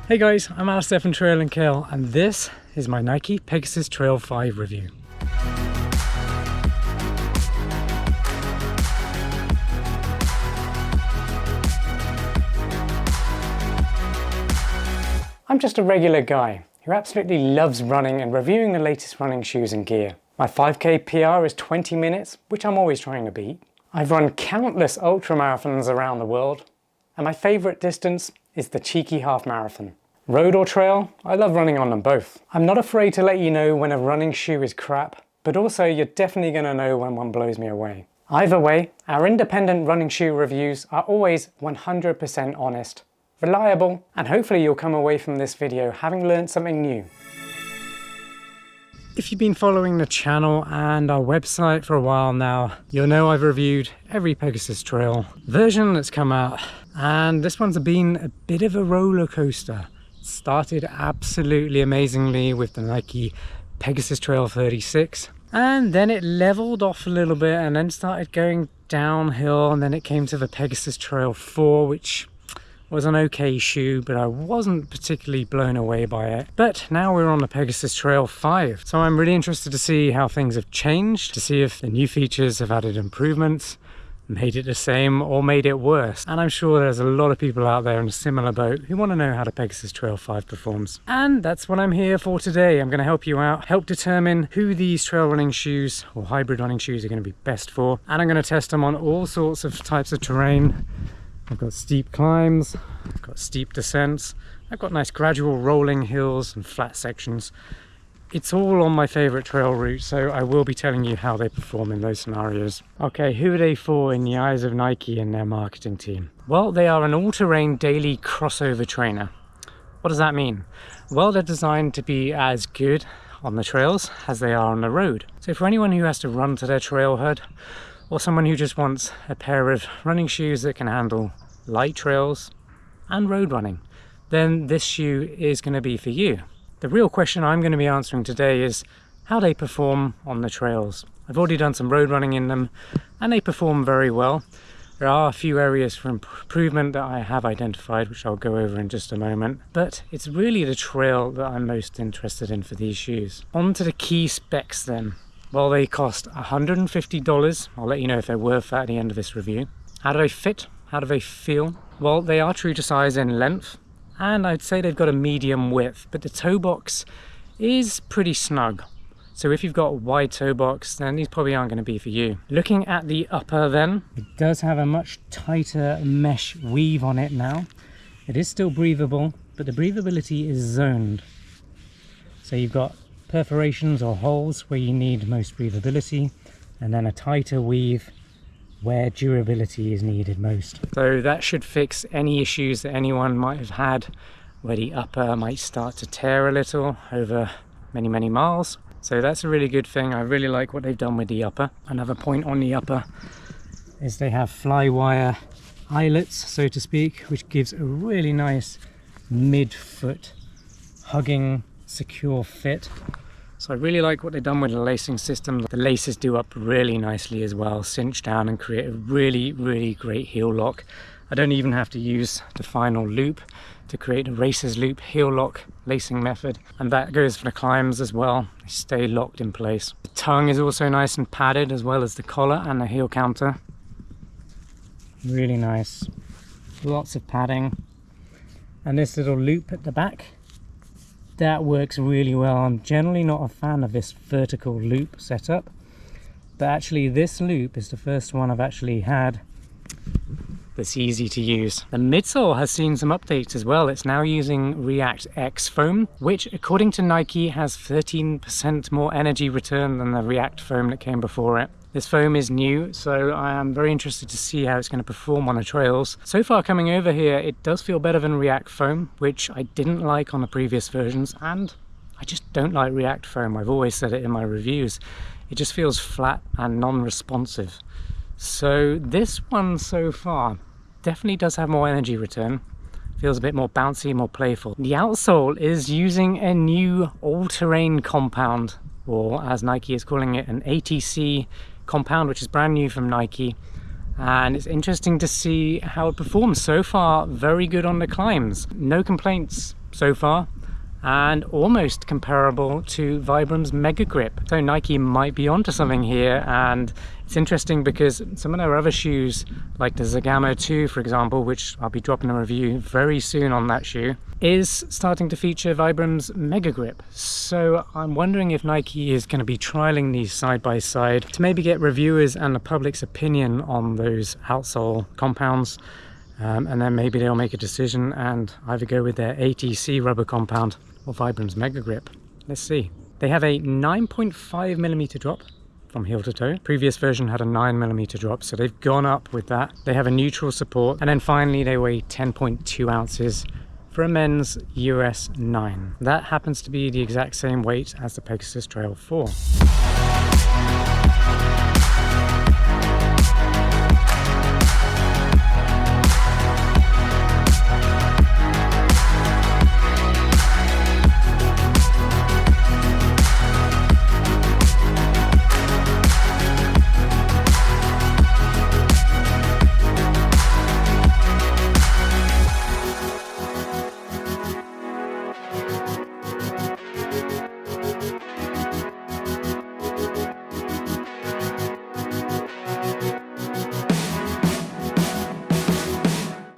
Hey guys, I'm Alastair from Trail and Kale, and this is my Nike Pegasus Trail 5 review. I'm just a regular guy who absolutely loves running and reviewing the latest running shoes and gear. My 5K PR is 20 minutes, which I'm always trying to beat. I've run countless ultra marathons around the world, and my favourite distance is the cheeky half marathon. Road or trail, I love running on them both. I'm not afraid to let you know when a running shoe is crap, but also you're definitely going to know when one blows me away. Either way, our independent running shoe reviews are always 100% honest, reliable, and hopefully you'll come away from this video having learned something new. If you've been following the channel and our website for a while now, you'll know I've reviewed every Pegasus Trail version that's come out, and this one's been a bit of a roller coaster. Started absolutely amazingly with the Nike Pegasus Trail 36, and then it leveled off a little bit and then started going downhill, and then it came to the Pegasus Trail 4, which was an okay shoe, but I wasn't particularly blown away by it. But now we're on the Pegasus Trail 5, so I'm really interested to see how things have changed, to see if the new features have added improvements, made it the same, or made it worse. And I'm sure there's a lot of people out there in a similar boat who want to know how the Pegasus Trail 5 performs. And that's what I'm here for today. I'm going to help you out, help determine who these trail running shoes or hybrid running shoes are going to be best for. And I'm going to test them on all sorts of types of terrain. I've got steep climbs, I've got steep descents, I've got nice gradual rolling hills and flat sections. It's all on my favourite trail route, so I will be telling you how they perform in those scenarios. Okay, who are they for in the eyes of Nike and their marketing team? Well, they are an all-terrain daily crossover trainer. What does that mean? Well, they're designed to be as good on the trails as they are on the road. So for anyone who has to run to their trailhead, or someone who just wants a pair of running shoes that can handle light trails and road running, then this shoe is going to be for you. The real question I'm going to be answering today is how they perform on the trails. I've already done some road running in them and they perform very well. There are a few areas for improvement that I have identified, which I'll go over in just a moment, but it's really the trail that I'm most interested in for these shoes. On to the key specs then. Well, they cost $150. I'll let you know if they're worth that at the end of this review. How do they fit? How do they feel? Well, they are true to size in length, and I'd say they've got a medium width, but the toe box is pretty snug. So if you've got a wide toe box, then these probably aren't going to be for you. Looking at the upper then, it does have a much tighter mesh weave on it now. It is still breathable, but the breathability is zoned. So you've got perforations or holes where you need most breathability, and then a tighter weave where durability is needed most. So that should fix any issues that anyone might have had where the upper might start to tear a little over many miles. So that's a really good thing. I really like what they've done with the upper. Another point on the upper is they have fly wire eyelets, so to speak, which gives a really nice mid-foot hugging secure fit. So I really like what they've done with the lacing system. The laces do up really nicely as well, cinch down and create a really great heel lock. I don't even have to use the final loop to create a racer's loop heel lock lacing method, and that goes for the climbs as well. They stay locked in place. The tongue is also nice and padded, as well as the collar and the heel counter. Really nice. Lots of padding. And this little loop at the back, that works really well. I'm generally not a fan of this vertical loop setup, but actually this loop is the first one I've actually had that's easy to use. The midsole has seen some updates as well. It's now using React X foam, which according to Nike has 13% more energy return than the React foam that came before it. This foam is new, so I am very interested to see how it's going to perform on the trails. So far coming over here, it does feel better than React foam, which I didn't like on the previous versions, and I just don't like React foam. I've always said it in my reviews. It just feels flat and non-responsive. So this one so far definitely does have more energy return. Feels a bit more bouncy, more playful. The outsole is using a new all-terrain compound, or as Nike is calling it, an ATC compound, which is brand new from Nike, and it's interesting to see how it performs. So far, very good on the climbs. No complaints so far, and almost comparable to Vibram's Mega Grip. So Nike might be onto something here, and it's interesting because some of their other shoes, like the Zagamo 2 for example, which I'll be dropping a review very soon on that shoe, is starting to feature Vibram's Mega Grip. So I'm wondering if Nike is going to be trialing these side by side to maybe get reviewers and the public's opinion on those outsole compounds. And then maybe they'll make a decision and either go with their ATC rubber compound or Vibram's Mega Grip. Let's see. They have a 9.5mm drop from heel to toe. Previous version had a 9mm drop, so they've gone up with that. They have a neutral support, and then finally they weigh 10.2 ounces for a men's US 9. That happens to be the exact same weight as the Pegasus Trail 4.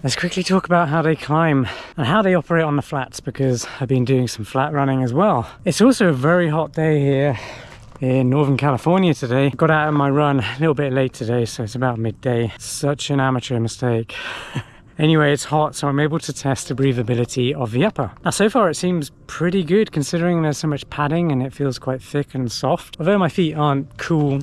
Let's quickly talk about how they climb and how they operate on the flats, because I've been doing some flat running as well. It's also a very hot day here in Northern California today. Got out of my run a little bit late today, so it's about midday. Such an amateur mistake. Anyway, it's hot, so I'm able to test the breathability of the upper. Now, so far it seems pretty good considering there's so much padding and it feels quite thick and soft. Although my feet aren't cool,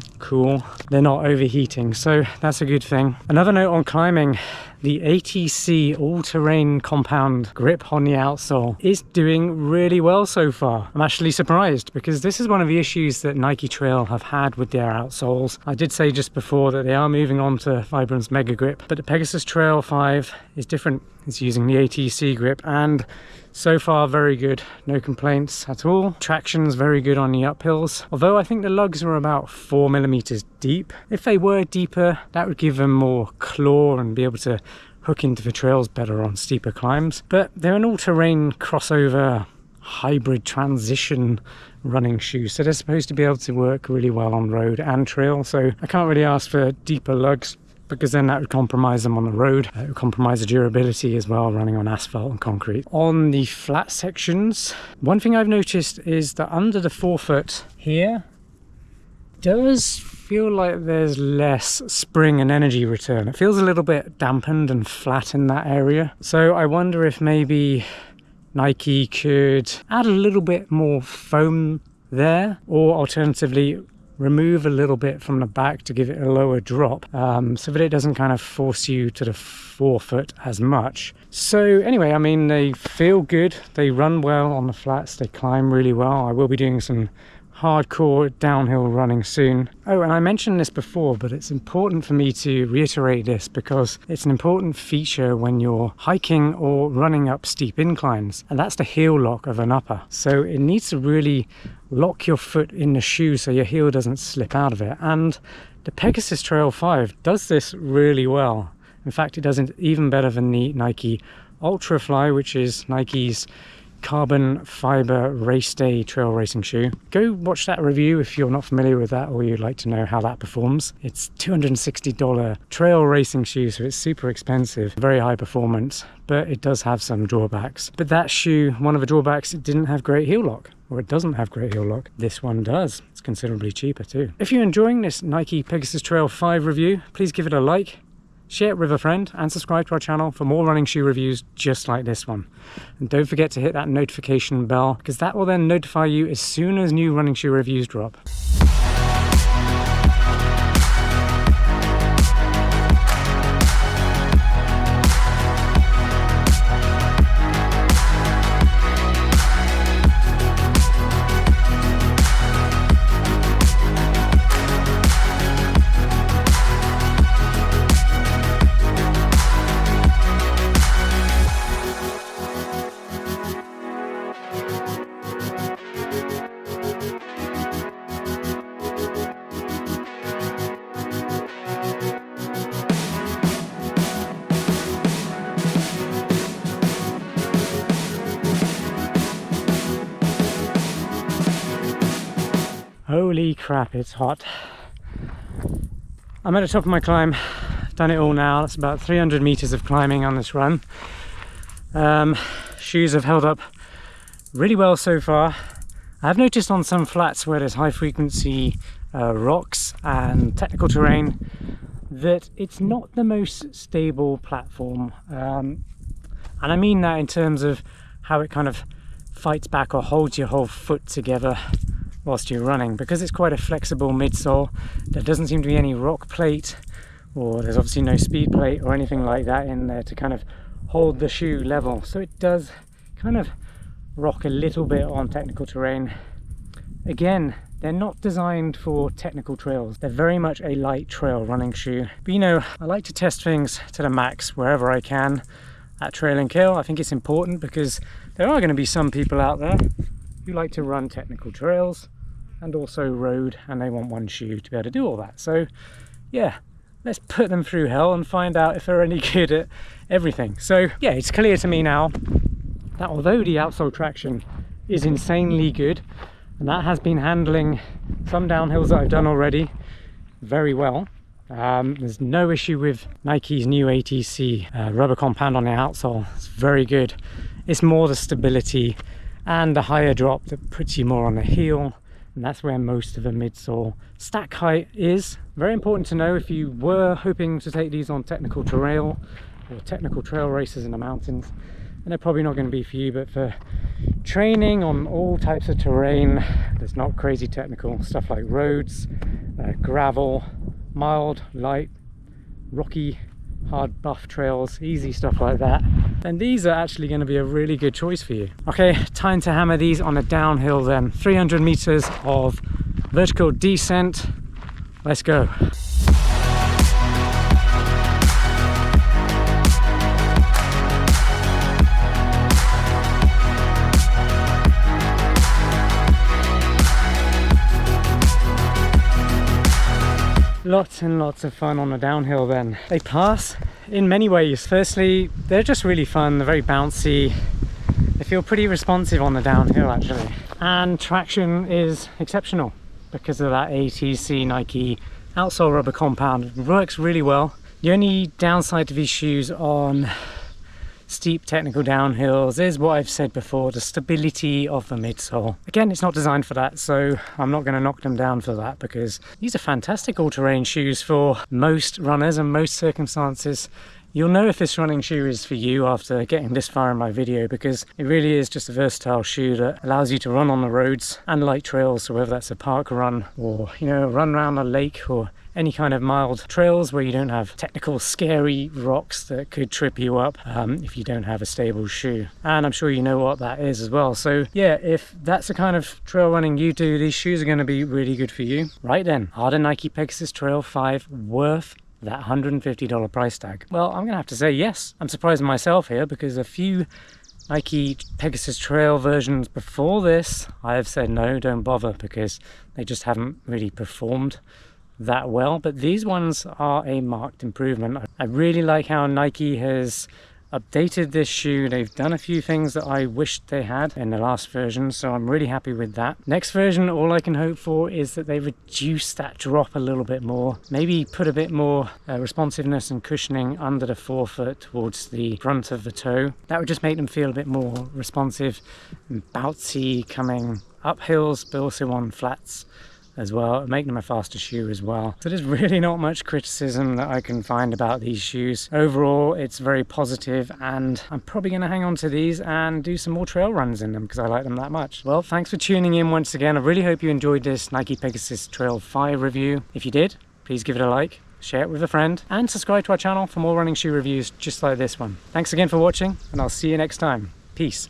they're not overheating, so that's a good thing. Another note on climbing, the ATC all-terrain compound grip on the outsole is doing really well so far. I'm actually surprised, because this is one of the issues that Nike Trail have had with their outsoles. I did say just before that they are moving on to Vibram's Mega Grip, but the Pegasus Trail 5 is different. It's using the ATC grip, and so far very good, no complaints at all. Traction's very good on the uphills, although I think the lugs are about 4mm deep. If they were deeper, that would give them more claw and be able to hook into the trails better on steeper climbs. But they're an all-terrain crossover hybrid transition running shoe, so they're supposed to be able to work really well on road and trail, so I can't really ask for deeper lugs, because then that would compromise them on the road. It would compromise the durability as well, running on asphalt and concrete. On the flat sections, one thing I've noticed is that under the forefoot here does feel like there's less spring and energy return. It feels a little bit dampened and flat in that area. So I wonder if maybe Nike could add a little bit more foam there, or alternatively remove a little bit from the back to give it a lower drop, so that it doesn't kind of force you to the forefoot as much. So anyway, I mean, they feel good, they run well on the flats, they climb really well. I will be doing some hardcore downhill running soon. Oh, and I mentioned this before, but it's important for me to reiterate this because it's an important feature when you're hiking or running up steep inclines, and that's the heel lock of an upper. So it needs to really lock your foot in the shoe so your heel doesn't slip out of it, and the Pegasus Trail 5 does this really well. In fact, it does it even better than the Nike Ultrafly, which is Nike's carbon fiber race day trail racing shoe. Go watch that review if you're not familiar with that, or you'd like to know how that performs. It's $260 trail racing shoe, so it's super expensive, very high performance, but it does have some drawbacks. But that shoe, one of the drawbacks, it didn't have great heel lock, or it doesn't have great heel lock. This one does. It's considerably cheaper too. If you're enjoying this Nike Pegasus Trail 5 review, please give it a like, share it with a friend, and subscribe to our channel for more running shoe reviews just like this one. And don't forget to hit that notification bell, because that will then notify you as soon as new running shoe reviews drop. Holy crap, it's hot. I'm at the top of my climb. I've done it all now. It's about 300 meters of climbing on this run. Shoes have held up really well so far. I've noticed on some flats where there's high frequency rocks and technical terrain that it's not the most stable platform. And I mean that in terms of how it kind of fights back or holds your whole foot together whilst you're running, because it's quite a flexible midsole. There doesn't seem to be any rock plate, or there's obviously no speed plate or anything like that in there to kind of hold the shoe level. So it does kind of rock a little bit on technical terrain. Again, they're not designed for technical trails. They're very much a light trail running shoe. But you know, I like to test things to the max wherever I can at Trail and Kale. I think it's important because there are going to be some people out there who like to run technical trails and also road, and they want one shoe to be able to do all that. So yeah, let's put them through hell and find out if they're any good at everything. So yeah, it's clear to me now that although the outsole traction is insanely good, and that has been handling some downhills that I've done already very well, there's no issue with Nike's new ATC rubber compound on the outsole. It's very good. It's more the stability and the higher drop that puts you more on the heel, and that's where most of the midsole stack height is. Very important to know if you were hoping to take these on technical trail or technical trail races in the mountains, and they're probably not going to be for you, but for training on all types of terrain that's not crazy technical, stuff like roads, gravel, mild, light, rocky, hard buff trails, easy stuff like that, then these are actually going to be a really good choice for you. Okay, time to hammer these on a downhill then. 300 meters of vertical descent. Let's go. Lots and lots of fun on the downhill then. They pass in many ways. Firstly, they're just really fun, they're very bouncy. They feel pretty responsive on the downhill actually. And traction is exceptional because of that ATC Nike outsole rubber compound. It works really well. The only downside to these shoes on steep technical downhills is what I've said before, the stability of the midsole. Again, it's not designed for that, so I'm not going to knock them down for that, because these are fantastic all-terrain shoes for most runners and most circumstances. You'll know if this running shoe is for you after getting this far in my video, because it really is just a versatile shoe that allows you to run on the roads and light trails, so whether that's a park run or, you know, run around a lake or any kind of mild trails where you don't have technical scary rocks that could trip you up if you don't have a stable shoe. And I'm sure you know what that is as well. So yeah, if that's the kind of trail running you do, these shoes are going to be really good for you. Right then, are the Nike Pegasus Trail 5 worth that $150 price tag? Well, I'm gonna have to say yes. I'm surprising myself here because a few Nike Pegasus Trail versions before this I have said no, don't bother, because they just haven't really performed that well. But these ones are a marked improvement. I really like how Nike has updated this shoe. They've done a few things that I wished they had in the last version, so I'm really happy with that. Next version, all I can hope for is that they reduce that drop a little bit more, maybe put a bit more responsiveness and cushioning under the forefoot towards the front of the toe. That would just make them feel a bit more responsive and bouncy coming up hills, but also on flats as well, make them a faster shoe as well. So there's really not much criticism that I can find about these shoes. Overall, it's very positive, and I'm probably going to hang on to these and do some more trail runs in them because I like them that much. Well, thanks for tuning in once again. I really hope you enjoyed this Nike Pegasus Trail 5 review. If you did, please give it a like, share it with a friend, and subscribe to our channel for more running shoe reviews just like this one. Thanks again for watching, and I'll see you next time. Peace.